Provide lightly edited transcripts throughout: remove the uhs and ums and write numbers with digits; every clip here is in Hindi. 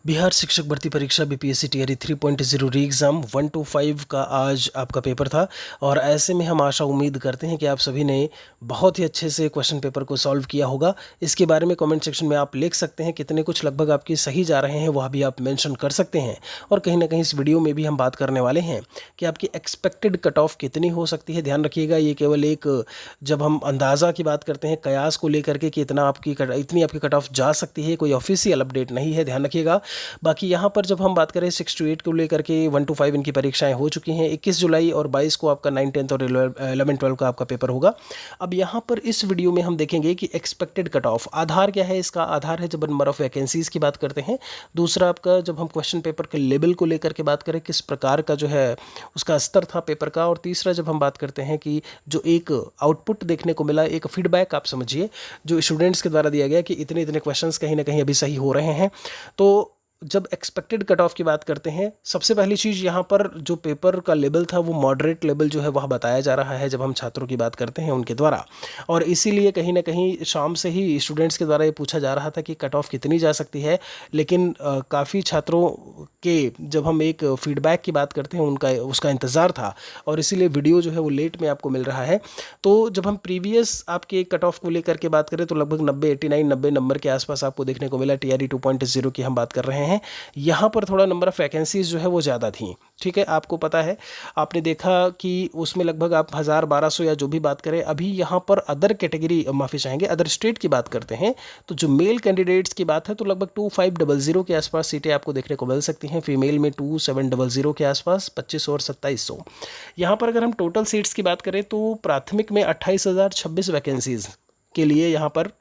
बिहार शिक्षक भर्ती परीक्षा बीपीएससी टीआरई 3.0 री एग्ज़ाम 1 to 5 का आज आपका पेपर था। और ऐसे में हम आशा उम्मीद करते हैं कि आप सभी ने बहुत ही अच्छे से क्वेश्चन पेपर को सॉल्व किया होगा। इसके बारे में कमेंट सेक्शन में आप लिख सकते हैं, कितने कुछ लगभग आपके सही जा रहे हैं वह भी आप मेंशन कर सकते हैं। और कहीं ना कहीं इस वीडियो में भी हम बात करने वाले हैं कि आपकी एक्सपेक्टेड कट ऑफ कितनी हो सकती है। ध्यान रखिएगा, ये केवल एक, जब हम अंदाज़ा की बात करते हैं कयास को लेकर के कि इतना इतनी आपकी कट ऑफ जा सकती है, कोई ऑफिशियल अपडेट नहीं है, ध्यान रखिएगा। बाकी यहाँ पर जब हम बात करें 6 to 8 को लेकर के 1 to 5 इनकी परीक्षाएं हो चुकी हैं। 21 जुलाई और 22 को आपका 9, 10 और 11, 12 का आपका पेपर होगा। अब यहाँ पर इस वीडियो में हम देखेंगे कि एक्सपेक्टेड कट ऑफ आधार क्या है। इसका आधार है जब नंबर ऑफ वैकेंसीज़ की बात करते हैं। दूसरा आपका जब हम क्वेश्चन पेपर के लेवल को लेकर के बात करें, किस प्रकार का जो है उसका स्तर था पेपर का। और तीसरा जब हम बात करते हैं कि जो एक आउटपुट देखने को मिला, एक फीडबैक आप समझिए जो स्टूडेंट्स के द्वारा दिया गया कि इतने इतने क्वेश्चंस कहीं ना कहीं अभी सही हो रहे हैं। तो जब एक्सपेक्टेड कट ऑफ की बात करते हैं, सबसे पहली चीज़ यहाँ पर जो पेपर का लेवल था वो मॉडरेट लेवल जो है वह बताया जा रहा है जब हम छात्रों की बात करते हैं उनके द्वारा। और इसीलिए कहीं ना कहीं शाम से ही स्टूडेंट्स के द्वारा ये पूछा जा रहा था कि कट ऑफ कितनी जा सकती है। लेकिन काफ़ी छात्रों के जब हम एक फीडबैक की बात करते हैं उनका उसका इंतज़ार था, और इसीलिए वीडियो जो है वो लेट में आपको मिल रहा है। तो जब हम प्रीवियस आपके कट ऑफ को लेकर के बात करें तो लगभग 90 नंबर के आसपास आपको देखने को मिला। टीआरई 2.0 की हम बात कर रहे हैं। यहाँ पर थोड़ा नंबर ऑफ वैकेंसीज जो है वो ज़्यादा थी। ठीक है, आपको पता है, आपने देखा कि उसमें लगभग आप 1000-1200 या जो भी बात करें। अभी यहाँ पर अदर कैटेगरी, माफ़ी चाहेंगे, अदर स्टेट की बात करते हैं तो जो मेल कैंडिडेट्स की बात है तो लगभग 2500 के आसपास सीटें आपको देखने को मिल सकती हैं। फीमेल में 2700 के आसपास 2500 और 2700। यहाँ पर अगर हम टोटल सीट्स की बात करें तो प्राथमिक में 28,026 वैकेंसीज़ के लिए यहाँ पर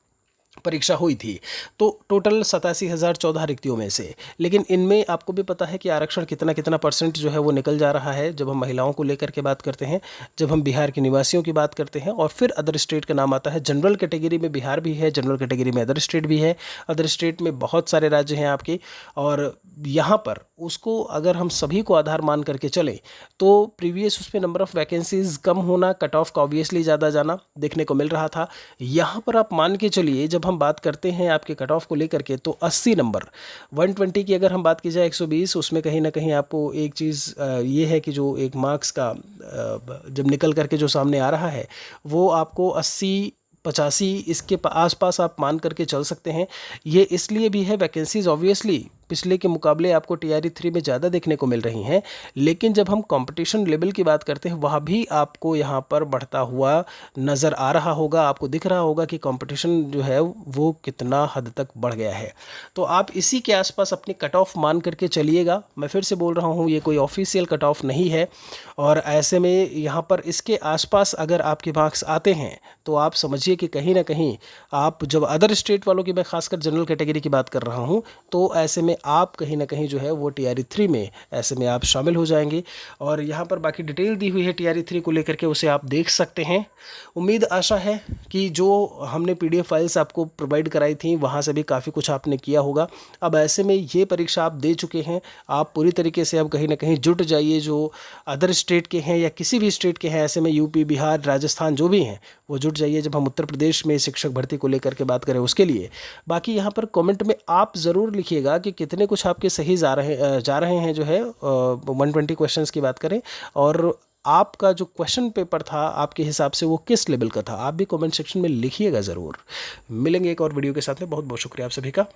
परीक्षा हुई थी। तो टोटल 87,014 रिक्तियों में से, लेकिन इनमें आपको भी पता है कि आरक्षण कितना कितना परसेंट जो है वो निकल जा रहा है जब हम महिलाओं को लेकर के बात करते हैं, जब हम बिहार के निवासियों की बात करते हैं। और फिर अदर स्टेट का नाम आता है। जनरल कैटेगरी में बिहार भी है, जनरल कैटेगरी में अदर स्टेट भी है। अदर स्टेट में बहुत सारे राज्य हैं आपके। और यहाँ पर उसको अगर हम सभी को आधार मान करके चलें तो प्रीवियस उसमें नंबर ऑफ़ वैकेंसीज़ कम होना, कट ऑफ का ऑब्वियसली ज़्यादा जाना देखने को मिल रहा था। यहाँ पर आप मान के चलिए, जब हम बात करते हैं आपके कट ऑफ को लेकर के तो 80 नंबर, 120 की अगर हम बात की जाए 120, उसमें कहीं ना कहीं आपको एक चीज़ ये है कि जो एक मार्क्स का जब निकल करके जो सामने आ रहा है वो आपको 80-85 इसके आसपास आप मान करके चल सकते हैं। ये इसलिए भी है, वैकेंसीज ऑब्वियसली पिछले के मुकाबले आपको टीआरई 3 में ज़्यादा देखने को मिल रही हैं। लेकिन जब हम कंपटीशन लेवल की बात करते हैं वह भी आपको यहाँ पर बढ़ता हुआ नज़र आ रहा होगा। आपको दिख रहा होगा कि कंपटीशन जो है वो कितना हद तक बढ़ गया है। तो आप इसी के आसपास अपनी कट ऑफ मान करके चलिएगा। मैं फिर से बोल रहा हूँ, ये कोई ऑफिशियल कट ऑफ नहीं है। और ऐसे में यहाँ पर इसके आसपास अगर आपके मार्क्स आते हैं तो आप समझिए कि कहीं ना कहीं आप, जब अदर स्टेट वालों की मैं खासकर जनरल कैटेगरी की बात कर रहा हूँ, तो ऐसे में आप कहीं ना कहीं जो है वो टीआरई 3 में ऐसे में आप शामिल हो जाएंगे। और यहाँ पर बाकी डिटेल दी हुई है टीआरई 3 को लेकर के, उसे आप देख सकते हैं। उम्मीद आशा है कि जो हमने पीडीएफ फाइल्स आपको प्रोवाइड कराई थी वहाँ से भी काफ़ी कुछ आपने किया होगा। अब ऐसे में ये परीक्षा आप दे चुके हैं, आप पूरी तरीके से अब कहीं ना कहीं जुट जाइए। जो अदर स्टेट के हैं या किसी भी स्टेट के हैं, ऐसे में यूपी, बिहार, राजस्थान जो भी हैं वो जुट जाइए जब हम उत्तर प्रदेश में शिक्षक भर्ती को लेकर के बात करें उसके लिए। बाकी यहाँ पर कमेंट में आप ज़रूर लिखिएगा कि कितने कुछ आपके सही जा रहे हैं जो है 120 क्वेश्चंस की बात करें। और आपका जो क्वेश्चन पेपर था आपके हिसाब से वो किस लेवल का था, आप भी कमेंट सेक्शन में लिखिएगा ज़रूर। मिलेंगे एक और वीडियो के साथ में। बहुत बहुत शुक्रिया आप सभी का।